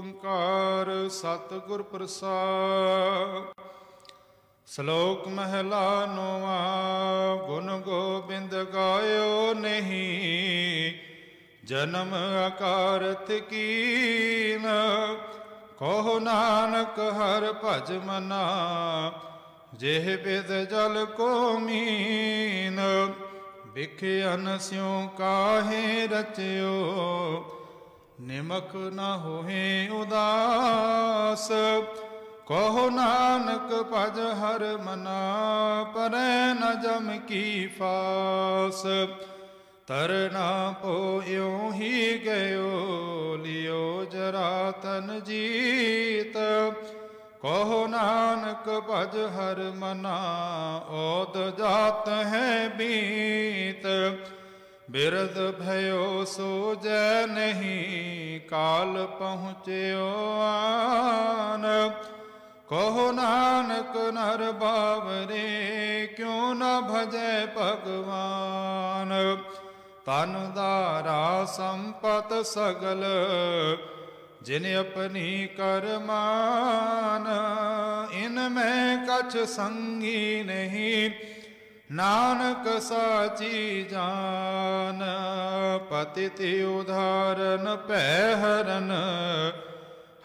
ਓੰਕਾਰ ਸਤਿਗੁਰ ਪ੍ਰਸਾਦਿ। ਸ਼ਲੋਕ ਮਹਿਲਾ ਨੌਵਾਂ। ਗੁਣ ਗੋਬਿੰਦ ਗਾਇਓ ਨਹੀਂ, ਜਨਮ ਅਕਾਰਥ ਕੀਨ। ਕਹੋ ਨਾਨਕ ਹਰਿ ਭਜ ਮਨਾ, ਜਿਹ ਬਿਦ ਜਲ ਕੋ ਮੀਨ। ਬਿਖਿਅਨ ਸਿਉ ਕਾਹੇ ਰਚਿਓ, ਨਿਮਕ ਨ ਹੋਏ ਉਦਾਸ। ਕਹੋ ਨਾਨਕ ਭਜ ਹਰਿ ਮਨਾ, ਪਰੈ ਨ ਜਮ ਕੀ ਫਾਸ। ਤਰਨਾ ਪੋਇਉ ਹੀ ਗਇਓ, ਲਿਓ ਜਰਾ ਤਨ ਜੀਤ। ਕਹੋ ਨਾਨਕ ਭਜ ਹਰਿ ਮਨਾ, ਓਦ ਜਾਤ ਹੈ ਬੀਤ। ਬਿਰਧ ਭਇਓ ਸੋਜੈ ਨਹੀਂ, ਕਾਲ ਪਹੁੰਚਿਓ ਆਨ। ਕਹੋ ਨਾਨਕ ਨਰ ਬਾਵਰੇ, ਕਿਉ ਨ ਭਜੈ ਭਗਵਾਨ। ਤਨ ਧਾਰਾ ਸੰਪਤ ਸਗਲ, ਜਿਨ ਆਪਣੀ ਕਰਮਾਨ। ਇਨ ਮੈਂ ਕਛ ਸੰਗੀ ਨਹੀਂ, ਨਾਨਕ ਸਾਚੀ ਜਾਨ। ਪਤਿਤ ਉਧਾਰਨ ਭੈ ਹਰਨ,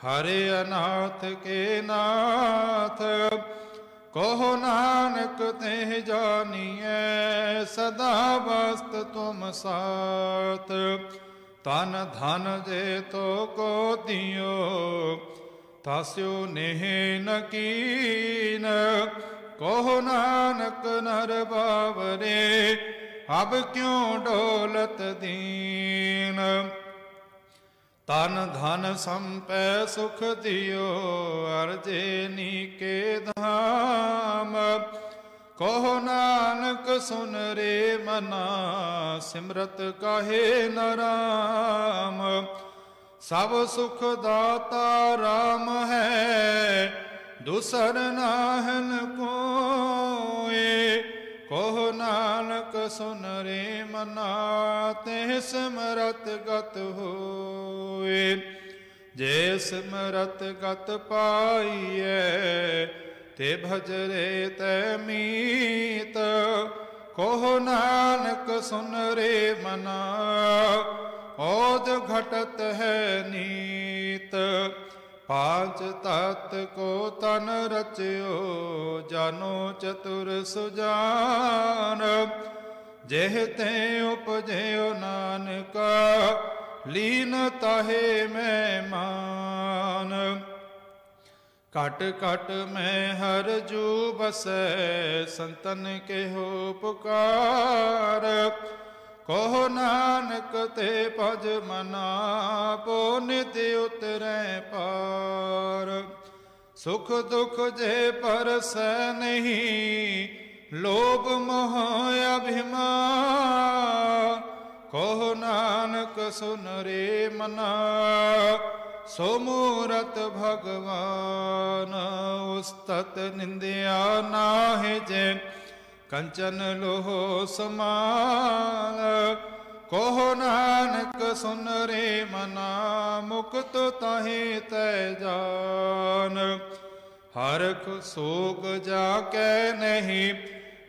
ਹਰਿ ਅਨਾਥ ਕੇ ਨਾਥ। ਕਹੋ ਨਾਨਕ ਤੇ ਜਾਨੀਐ, ਸਦਾ ਵਸਤ ਤੁਮ ਸਾਥ। ਤਨ ਧਨ ਜੇ ਤੋ ਕੋ ਦਿਓ, ਤਾਸਿਓ ਨੇਹ ਨ ਕੀਨ। ਕਹੋ ਨਾਨਕ ਨਰ ਬਾਵਰੇ, ਅਬ ਕਿਉ ਡੋਲਤ ਦੀਨ। ਤਨ ਧਨ ਸੰਪੈ ਸੁਖ ਦਿਓ, ਅਰਜੇ ਨੀਕੇ ਧਾਮ। ਕਹੋ ਨਾਨਕ ਸੁਨ ਰੇ ਮਨਾ, ਸਿਮਰਤ ਕਾਹੇ ਨ ਰਾਮ। ਸਭ ਸੁਖ ਦਾਤਾ ਰਾਮ ਹੈ, ਦੁਸਰ ਨਾਹਨ ਕੋਇ। ਕਹੋ ਨਾਨਕ ਸੁਨ ਰੇ ਮਨਾ, ਤੇ ਸਿਮਰਤ ਗਤ ਹੋਏ। ਜੇ ਸਿਮਰਤ ਗਤ ਪਾਈਐ, ਤੇ ਭਜਰੇ ਤੈ ਮੀਤ। ਕਹੋ ਨਾਨਕ ਸੁਨ ਰੇ ਮਨਾ, ਓਜ ਘਟਤ ਹੈ ਨੀਤ। ਪਾਂਚ ਤਤ ਕੋ ਤਨ ਰਚਿਓ, ਜਾਨੋ ਚਤੁਰ ਸੁਜਾਨ। ਜਿਹ ਤੇ ਉਪਜਿਓ ਨਾਨਕਾ, ਲੀਨ ਤਾਹੇ ਮਹਿਮਾਨ। ਘਟ ਘਟ ਮੈਂ ਹਰ ਜੂ ਬਸੈ, ਸੰਤਨ ਕੇਹੋ ਪੁਕਾਰ। ਕਹੋ ਨਾਨਕ ਤੇ ਭਜ ਮਨਾ, ਪੋ ਨਿਤ ਉਤਰੈ ਪਾਰ। ਸੁਖ ਦੁਖ ਜੇ ਪਰਸੈ ਨਹੀਂ, ਲੋਭ ਮੋਹ ਅਭਿਮਾਨ। ਕਹੋ ਨਾਨਕ ਸੁਨ ਰੇ ਮਨਾ, ਸੋ ਮੂਰਤ ਭਗਵਾਨ। ਉਸਤਤ ਨਿੰਦਿਆ ਨਾਹਿ ਜੇ, ਕੰਚਨ ਲੋਹ ਸਮਾਨ। ਕਹੋ ਨਾਨਕ ਸੁਨ ਰੇ ਮਨਾ, ਮੁਕਤ ਤਾਹੇ ਤੈ ਜਾਨ। ਹਰਖ ਸੋਗ ਜਾ ਕੈ ਨਹੀਂ,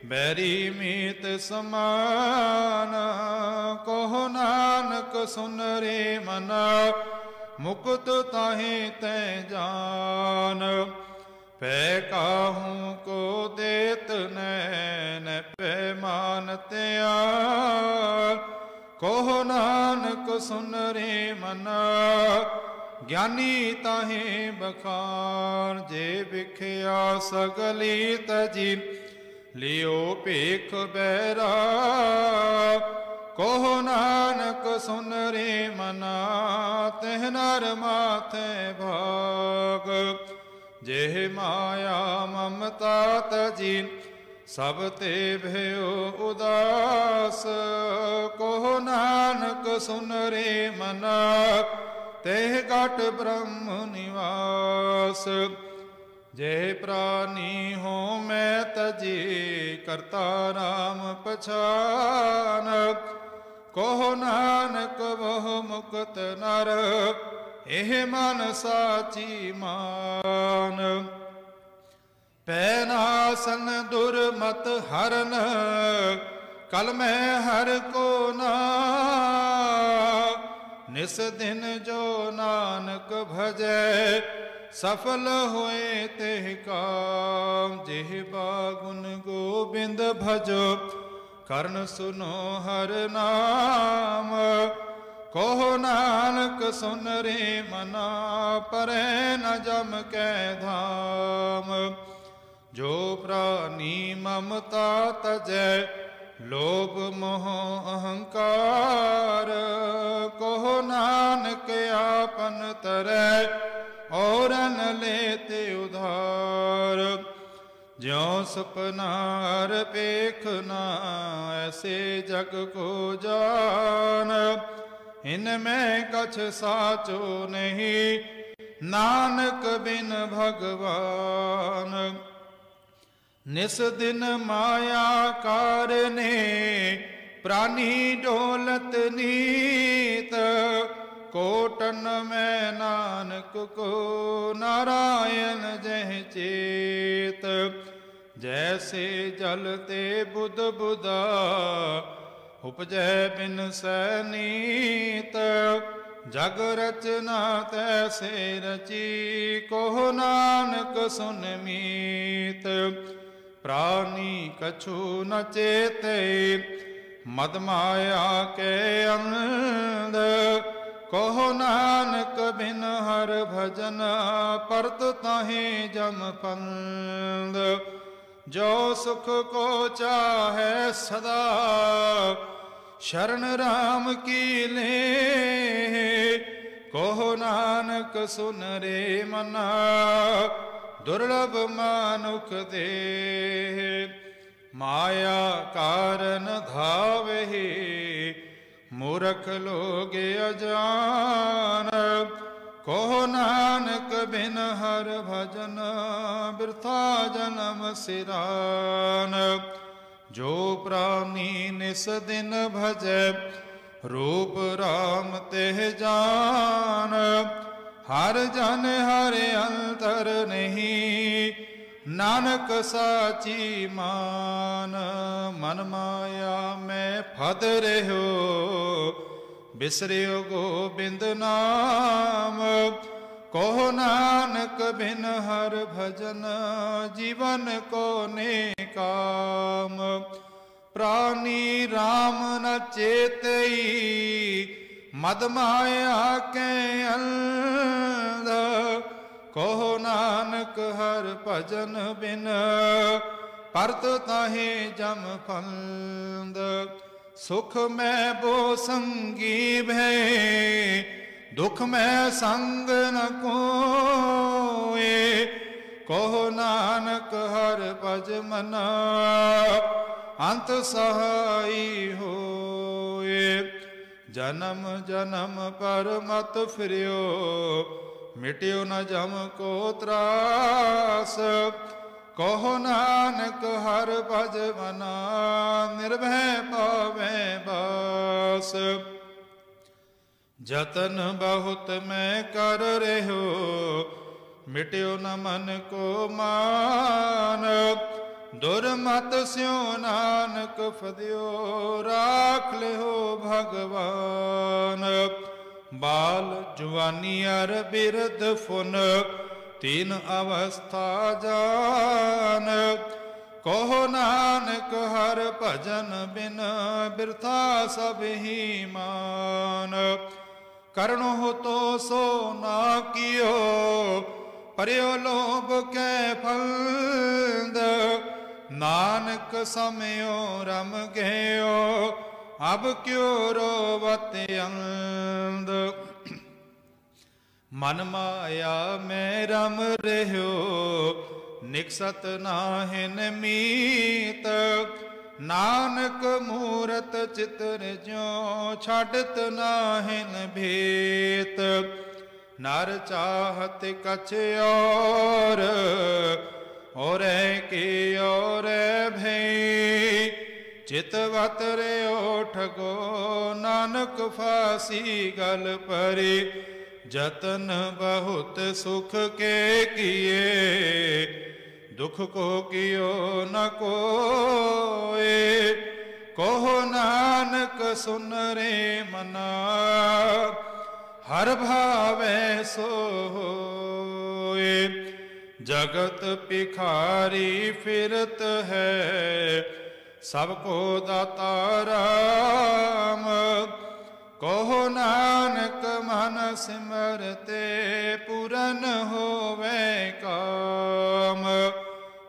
ਬੈਰੀ ਮੀਤ ਸਮਾਨ। ਕਹੋ ਨਾਨਕ ਸੁਨ ਰੇ ਮਨਾ, ਮੁਕਤ ਤਾਹੇ ਤੈ ਜਾਨ। ਪੈ ਕਾਹੂ ਕੋ ਦੇਤ ਨੈਨ, ਪੈ ਮਾਨ ਤਿਆਰ। ਕਹੋ ਨਾਨਕ ਸੁਨ ਰੇ ਮਨਾ, ਗਿਆਨੀ ਤਾਹੇ ਬਖਾਨ। ਜੇ ਵਿਖਿਆ ਸਗਲੀ ਤਜੀ, ਲਿਓ ਭੇਖ ਬੈਰਾ। ਕਹੋ ਨਾਨਕ ਸੁਨ ਰੇ ਮਨਾ, ਤਿਹ ਨਰ ਮਾਥੈ ਭਾਗ। ਜਿਹ ਮਾਇਆ ਮਮਤਾ ਤਜੀ, ਸਭ ਤੇ ਭਇਓ ਉਦਾਸ। ਕਹੋ ਨਾਨਕ ਸੁਨ ਰੇ ਮਨਾ, ਤੇ ਘਟ ਬ੍ਰਹਮ ਨਿਵਾਸ। ਜੇ ਪ੍ਰਾਨੀ ਹੋ ਮੈਂ ਤਜੀ, ਕਰਤਾ ਰਾਮ ਪਛਾਨ। ਕਹੋ ਨਾਨਕ ਬਹੁ ਮੁਕਤ ਨਰ, ਇਹ ਮਨ ਸਾਚੀ ਮਾਨ। ਪੈ ਨਾਸਨ ਦੁਰਮਤ ਹਰਨ, ਕਲ ਮੈਂ ਹਰ ਕੋ ਨਾ। ਨਿਸ ਦਿਨ ਜੋ ਨਾਨਕ ਭਜੈ, ਸਫਲ ਹੋਏ ਤੇ ਕਾਮ। ਜਿਹਵਾ ਗੁਣ ਗੋਬਿੰਦ ਭਜੋ, ਕਰਨ ਸੁਨੋ ਹਰ ਨਾਮ। ਕਹੋ ਨਾਨਕ ਸੁਨ ਰੇ ਮਨਾ, ਪਰੈ ਨ ਜਮ ਕੈ ਧਾਮ। ਜੋ ਪ੍ਰਾਨੀ ਮਮਤਾ ਤਜੈ, ਲੋਭ ਮੋਹ ਅਹੰਕਾਰ। ਕਹੋ ਨਾਨਕ ਆਪਨ ਤਰੈ, ਔਰਨ ਲੇਤੇ ਉਧਾਰ। ज्यों सपनार पेखना, ऐसे जग को जान। इनमें कछ साचो नहीं, नानक बिन भगवान। निस दिन माया कारने, प्राणी डोलत नीत। कोटन में नानक को, नारायण जह चेत। जैसे जलते बुध बुधा, उपजै बिन सैनीत। जग रचना तैसे रची, कोह नानक सुन मीत। प्राणी कछु न चेते, मद माया के अंध। कहो नानक बिन हर भजन, परत ताहि जम फंद। जो सुख को चाहे सदा, शरण राम की ले। कहो नानक सुन रे मना, दुर्लभ मानुख दे। माया कारण धावहि, मूर्ख लोग अजान। कहो नानक बिन हर भजन, बिरथा जन्म सिरान। जो प्राणी निस दिन भजै, रूप राम तेह जान। हर जन हर अंतर नहीं, नानक साची मान। मन माया में फद रहो, बिसरियो गोबिंद नाम। कहो नानक बिन हर भजन, जीवन को ने काम। प्राणी राम न चेतई, मद माया के अंध। कहो नानक हर भजन बिन, परत ताहि जम फंद। सुख में बो संगी भय, दुख में संग न कोए। कहो नानक हर भज मना, अंत सहाई होए। जन्म जन्म पर मत फिरियो, मिट्यो न जम को त्रास। कहो नानक हर भज मना, निर्भय पावे बास। जतन बहुत मैं कर रहो, मिट्यो न मन को मान। दुर्मत स्यो नानक फदियो, राख लिहो भगवान। बाल जुआनी अर बिरद फुन, तीन अवस्था जान। कहो नानक हर भजन बिन, बिरथा सब ही मान। करनो हो तो सो ना कियो, पर्यो लोभ के फंद। नानक समयो रम गयो, अब क्यों रोवत अंध। मन माया में रम रहो, निकसत नाहिन मीत। नानक मूरत चित्र ज्यों, छाड़त नाहिन भेत। नर चाहत कछ और के और भई। चितवत रे ओठ गो, नानक फांसी गल परे। जतन बहुत सुख के किए, दुख को कियो न कोए। कहो नानक सुन रे मना, हर भावे सोए। जगत भिखारी फिरत है, सबको दाता राम। कहो नानक मन सिमरते, पूरन होवे काम।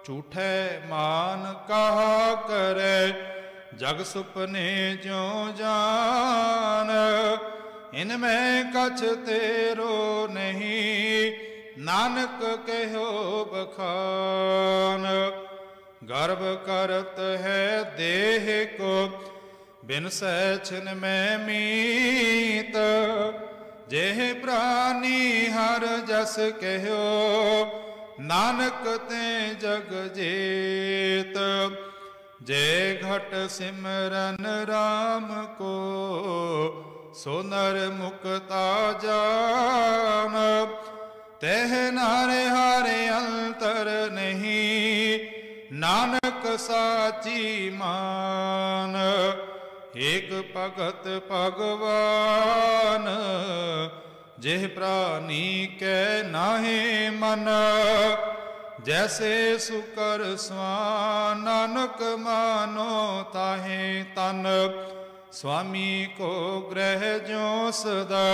झूठे मान कहा करे, जग सुपने जो जान। इनमें कछ तेरो नहीं, नानक कहो बखान। गर्व करत है देह को, बिन सैछन में मीत। जेह प्राणी हर जस कहो, नानक ते जग जेत। जय घट सिमरन राम को, सो नर मुक्ता जान। तह नारे हारे अंतर नहीं, नानक साची मान। एक भगत भगवान, जेह प्राणी के नाहे मन। जैसे सुकर स्वान, नानक मानो ताहे तन। स्वामी को ग्रह जो सदा,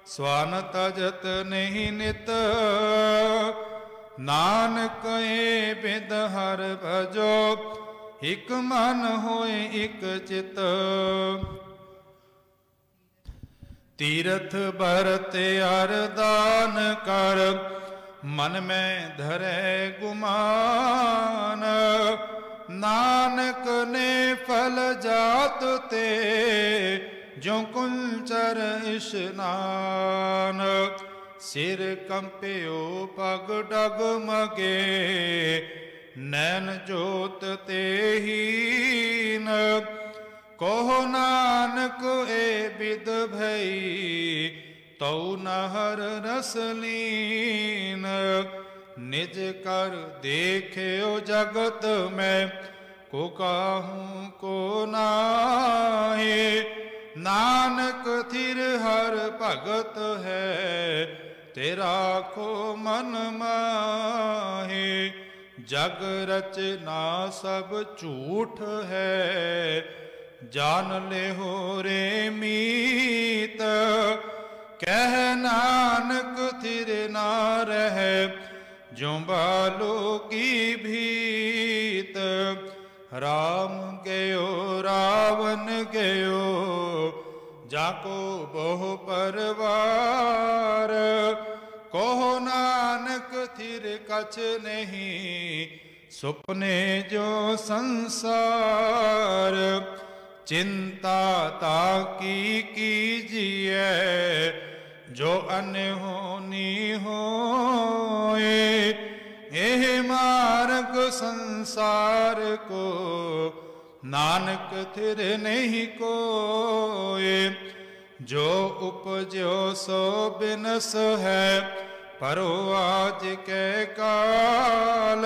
स्वान तजत नहीं नित। नानक ए बिद हर भजो, इक मन होए इक चित। तीरथ भरत अरदान कर, मन में धरे गुमान। नानक ने फल जात ते, जो कुंचर स्नान। सिर कंप्यो पग डगमगे, नैन जोत ते हीन। कहो नानक ए बिद भई, तौ नहर रसलीन। निज कर देख्यो जगत में, को काहूँ को नाहे। नानक थिर हर भगत है, तेरा को मन माहे। जग रचना सब झूठ है, जान ले हो रे मीत। कह नानक थिर ना रहे, जो बालो की भीत। राम गयो रावण गयो, जाको बहु परवार। कहो नानक थिर कछ नहीं, सुपने जो संसार। चिंता ताकी कीजिए, जो अनहोनी होए। एह मार्ग संसार को, नानक थिर नहीं कोए। जो उपजो सो बिनस है, परो आज के काल।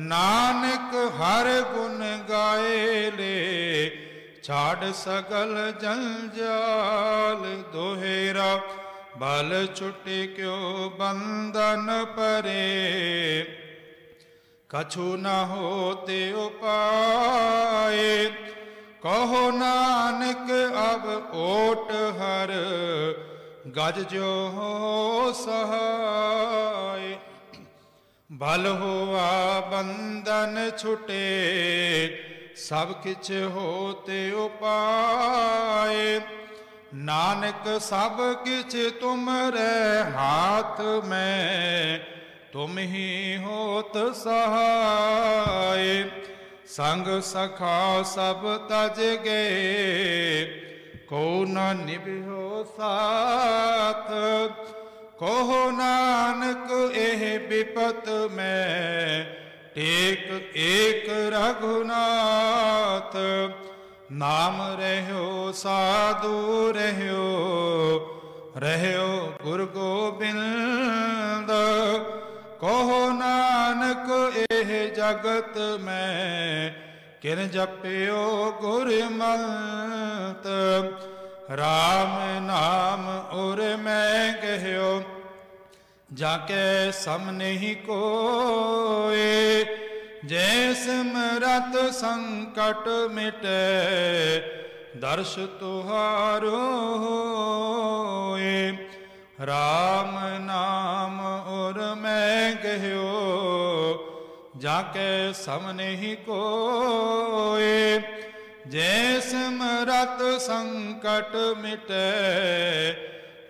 नानक हर गुण गाए ले, छाड़ सगल जंजाल। दोहेरा बल छुटे क्यों बंधन परे, कछु न होते उपाय। कहो नानक अब ओट हर, गज जो हो सहाय। भल हुआ बंधन छुटे, सब किछ होते उपाय। नानक सब किछ तुमरे हाथ में, तुम ही होत सहाय। संग सखा सब तज गए, को न निभ्यो साथ। कहो नानक एह विपत में, टेक एक रघुनाथ। नाम रह्यो साधु रह्यो, ਰਹਿਓ ਗੁਰ ਗੋਬਿੰਦ। ਕਹੋ ਨਾਨਕ ਇਹ ਜਗਤ ਮੈਂ, ਕਿਨ ਜਪਿਓ ਗੁਰਮਤਿ। ਰਾਮ ਨਾਮ ਉਰ ਮੈਂ ਕਹਿਓ, ਜਾਕੇ ਸਮ ਨਹੀਂ ਕੋਏ। ਜੈ ਸਿਮਰਤ ਸੰਕਟ ਮਿਟੈ, ਦਰਸ਼ ਤੁਹਾਰੋ ਹੋਏ। ਰਾਮ ਨਾਮ ਉਰ ਮੈਂ ਕਹਿਓ, ਜਾਕੇ ਸਮ ਨਹੀਂ ਕੋਏ। ਜੈ ਸਿਮਰਤ ਸੰਕਟ ਮਿਟੈ,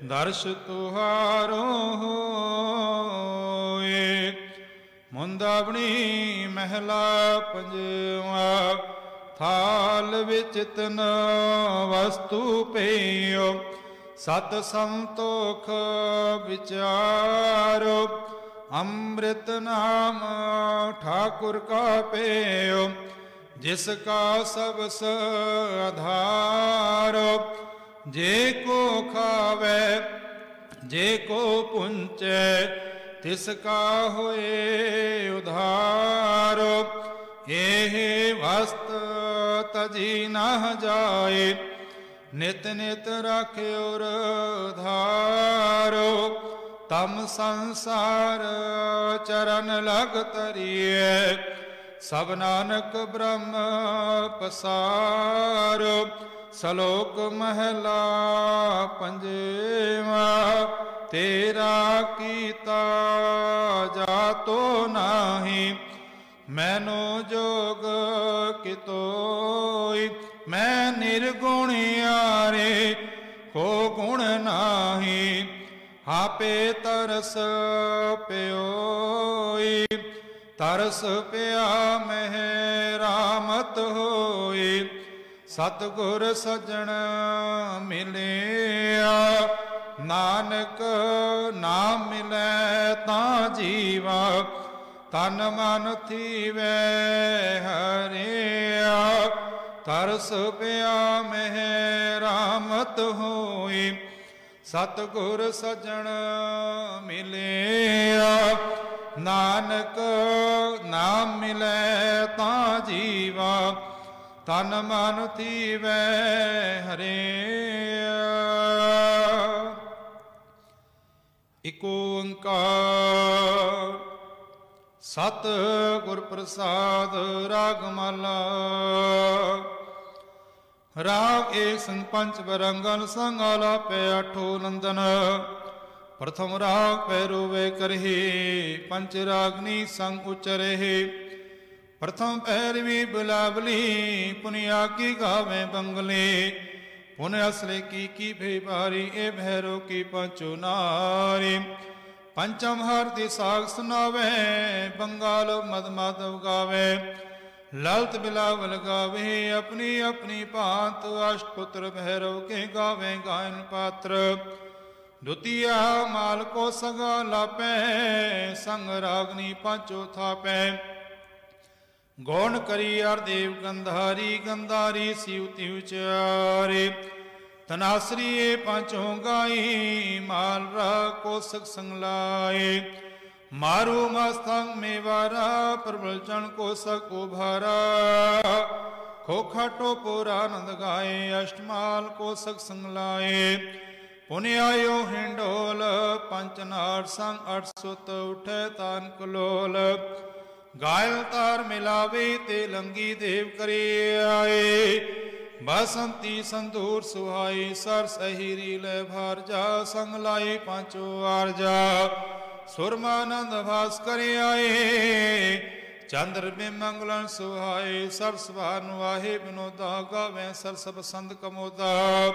ਦਰਸ਼ ਤੁਹਾਰੋ ਹੋਏ। ਮੁੰਦਾਵਣੀ ਮਹਿਲਾ ਪੰਜਵਾ। ਥਾਲ ਵਿੱਚ ਤਿਨ ਵਸਤੂ ਪਈਓ, ਸਤ ਸੰਤੋਖ ਵਿਚਾਰੋ। ਅੰਮ੍ਰਿਤ ਨਾਮ ਠਾਕੁਰ ਕਾ ਪਈਓ, ਜਿਸ ਕਾ ਸਬਸ ਆਧਾਰੋ। ਜੇ ਕੋ ਖਾਵੇ ਜੇ ਕੋ ਪੁੰਚੈ, ਤਿਸ ਕਾ ਹੋਏ ਉਧਾਰੋ। ਇਹ ਵਸਤ ਤਜੀ ਨਾ ਜਾਏ, ਨਿਤ ਨਿਤ ਰਾਖਿਓ ਧਾਰੋ। ਤਮ ਸੰਸਾਰ ਚਰਨ ਲਗ ਤਰੀਏ, ਸਭ ਨਾਨਕ ਬ੍ਰਹਮ ਪਸਾਰੋ। ਸਲੋਕ ਮਹਿਲਾ ਪੰਜਵਾ। ਤੇਰਾ ਕੀਤਾ ਜਾਤੋ ਨਾਹੀ, ਮੈਨੋ ਜੋਗ ਕਿਤੋਈ। ਮੈਂ ਨਿਰਗੁਣਿਆਰੇ ਕੋ ਗੁਣ ਨਾਹੀ, ਆਪੇ ਤਰਸ ਪਿਓਈ। ਤਰਸ ਪਿਆ ਮਹਿ ਰਾਮਤ ਹੋਈ, ਸਤਿਗੁਰ ਸੱਜਣ ਮਿਲਿਆ। ਨਾਨਕ ਨਾਮ ਮਿਲੈ ਤਾਂ ਜੀਵਾ, ਤਨ ਮਨ ਥੀਵੈ ਹਰਿਆ। ਤਰਸ ਪਿਆ ਮਹਿ ਰਾਮਤ ਹੋਈ, ਸਤਿਗੁਰ ਸੱਜਣ ਮਿਲਿਆ। ਨਾਨਕ ਨਾਮ ਮਿਲੈ ਤਾਂ ਜੀਵਾ, ਤਨ ਮਨ ਥੀਵੈ ਹਰਿਆ। ਇਕ ਓੰਕਾਰ ਸਤ ਗੁਰ ਪ੍ਰਸਾਦ। ਰਾਗ ਮਾਲਾ। ਰਾਗ ਏਕ ਸੰਗ ਪੰਚ ਬਰੰਗਨ, ਸੰਗ ਆਲਾਪੈ ਆਠੋ ਨੰਦਨ। ਪ੍ਰਥਮ ਰਾਗ ਪੈਰੋ ਵੇ ਕਰਹਿ, ਪੰਚ ਰਾਗਨੀ ਸੰਗ ਉਚਰਹਿ। ਪ੍ਰਥਮ ਪੈਰਵੀ ਬੁਲਾਵਲੀ, ਪੁਨਿਆ ਕੀ ਗਾਵੇ ਬੰਗਲੇ। ਪੁਨ ਅਸਲੇ ਕੀ ਭੇ ਭਾਰੀ, ਇਹ ਭੈਰੋ ਕੀ ਪੰਚੋ ਨਾਰੀ। ਪੰਚਮ ਹਰ ਦੀ ਸਾਗ ਸੁਨਾਵੇ, ਬੰਗਾਲ ਮਦ ਮਾਧਵ ਗਾਵੇ। ਲਲਤ ਬਿਲਾਵਲ ਗਾਵੇ, ਆਪਣੀ ਆਪਣੀ ਭਾਂਤ। ਅਸ਼ਟਪੁੱਤਰ ਭੈਰਵ ਕੇ ਗਾਵੇ ਗਾਇਨ ਪਾਤਰ। ਦੁਤੀਆ ਮਾਲ ਕੋ ਸਗਾ ਲਾਪੈ, ਸੰਗ ਰਾਗਨੀ ਪਾਂਚੋ ਥਾਪੈ। ਗੌਣ ਕਰੀ ਅਰ ਦੇਵ ਗੰਧਾਰੀ, ਗੰਧਾਰੀ ਸਿਉ ਉਚਾਰੇ। ਤਨਾਸਰੀ ਪਾਂਚੋਂ ਗਾਈ, ਮਾਲ ਰਾ ਕੋਸਕ ਸੰਗ ਲਾਏ। ਮਾਰੂ ਮਸਤੰਗ ਮੇਵਾਰਾ, ਪ੍ਰਬਲ ਚਣ ਕੋਸਕ ਉਭਾਰਾ। ਖੋਖਾ ਟੋਪੁਰ ਆਨੰਦ ਗਾਏ, ਅਸ਼ਟਮਾਲ ਕੋਸਕ ਸੰਗ ਲਾਏ। ਪੁਨਿਆਇਓ ਹਿੰਡੋਲ, ਪੰਚਨਾਰ ਸੰਗ ਅਠ ਸੁਤ ਉਠੈ ਤਾਨ ਕਲੋਲ। ਗਾਇਲ ਤਾਰ ਮਿਲਾਵੇ, ਤੇ ਲੰਗੀ ਦੇਵ ਕਰੀ ਆਏ। ਬਸੰਤੀ ਸੰਦੂਰ ਸੁਹਾਈ, ਸਰ ਸਹੀਰੀ ਲੈ ਭਾਰ ਜਾ। ਸੰਗ ਲਾਈ ਪਾਂਚੋ ਆਰਜਾ, ਸੁਰਮਾਨੰਦ ਭਾਸ ਕਰ ਆਏ। ਚੰਦਰ ਬਿ ਮੰਗਲਨ ਸੁਹਾਏ, ਸਰ ਸਵਾਨ ਵਾਹੇ ਬਿਨੋਦਾ। ਗਾਵੇ ਸਰ ਸਭ ਸੰਦ ਕਮੋਦਾ।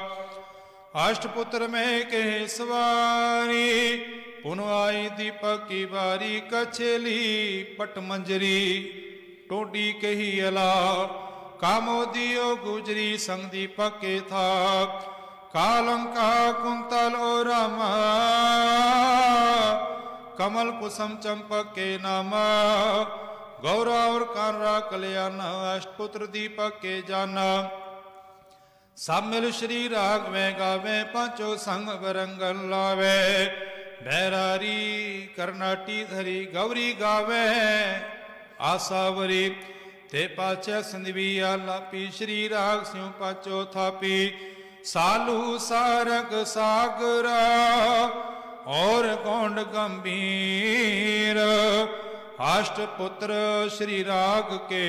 ਅਸ਼ਟਪੁੱਤਰ ਮੈਂ ਕੇ ਸਵਾਰੀ, ਪੁਨ ਆਈ ਦੀਪਕ ਕੀ ਬਾਰੀ। ਕਛੇਲੀ ਪਟ ਮੰਜਰੀ, ਟੋਡੀ ਕਹੀ ਅਲਾ। ਕਾਮੋਦੀਓ ਗੁਜਰੀ, ਸੰਗ ਦੀਪਕ ਕੇ ਥਾ। ਕਾਲੰਕਾ ਕੁੰਤਲ ਓ ਰਾਮਾ, कमल कुसुम चंपक के नाम। गौरा और कानरा कल्याण, अष्टपुत्र दीपक के जाना। सब मिल श्री राघवे गावे पांचो संग बरंगन लावे बैरारी करनाटी धरी गौरी गावे आसावरी ते पाचे संधविया लापी श्री राग स्यों पाचो थापी सालू सारग सागरा और गोंड गंभीर अष्टपुत्र श्री राग के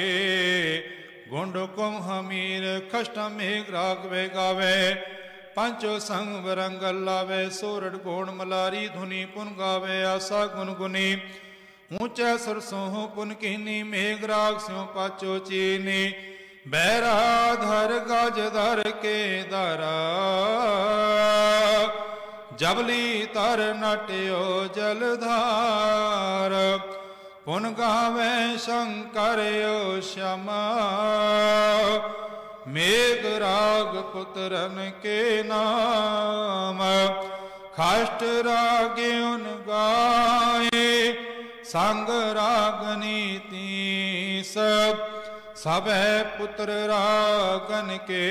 गुंड कुम हमीर खष्ट मेघ रागवे गावे पंचो संग बरंगल लावे सोरठ गोण मलारी धुनी पुन गावे आशा गुनगुनी ऊंचे सरसों पुन कीनी मेघ राग स्यों पाचो चीनी बैरा धर गज धर के दरा जबली तर नट्यो जलधार पुन गावे शंकर श्यामा मेघ राग पुत्रन के नाम खाष्ट राग्युन गाए संग रागनी तीस सब पुत्र रागन के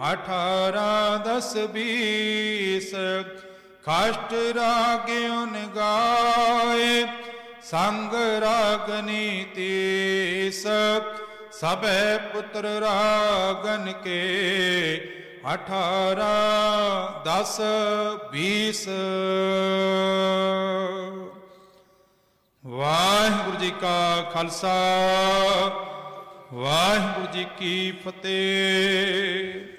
18 10 20 खाष्ट राग्युन गाए संग रागनी तीस सब पुत्र रागन के 18 10 20। वाहिगुरु जी का खालसा वाहिगुरु जी की फतेह।